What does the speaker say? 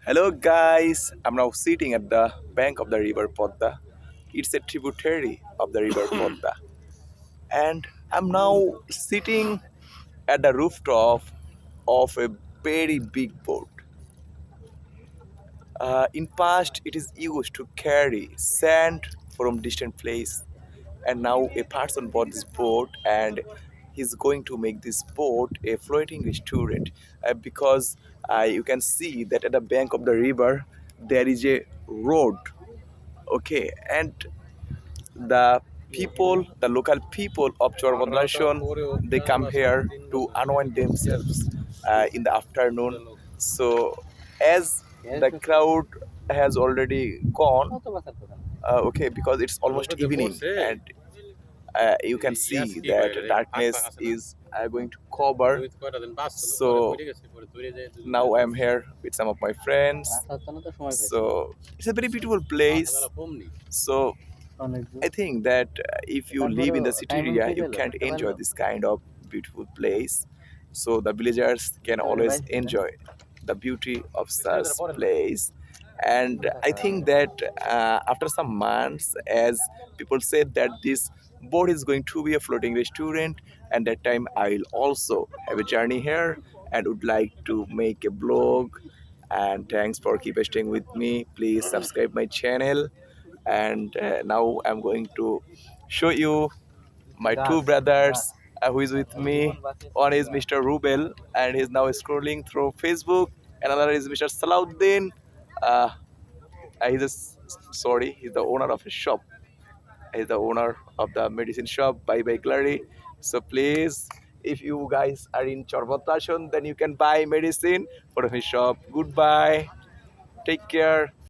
Hello guys, I'm now sitting at the bank of the river Padma. It's a tributary of the river Padma. And I'm now sitting at the rooftop of a very big boat. In past, it is used to carry sand from distant place. And now a person bought this boat and he's going to make this boat a floating restaurant because you can see that at the bank of the river there is a road. Okay, and the local people of Chorbandrashon, they come here to unwind themselves in the afternoon. So as the crowd has already gone, okay, because it's almost evening and you can see that darkness is going to cover. So now I'm here with some of my friends. So it's a very beautiful place. So I think that if you live in the city area, you can't enjoy this kind of beautiful place. So the villagers can always enjoy the beauty of such place. And I think that after some months, as people said that this boat is going to be a floating restaurant, and that time I'll also have a journey here and would like to make a blog. And thanks for keep staying with me. Please subscribe my channel. And now I'm going to show you my two brothers who is with me. One is Mr. Rubel and he's now scrolling through Facebook. Another is Mr. Salauddin. Uh, he's the owner of a shop. He's the owner of the medicine shop Bye Bye Clary. So please, if you guys are in Chorbotashan, then you can buy medicine for his shop. Goodbye. Take care.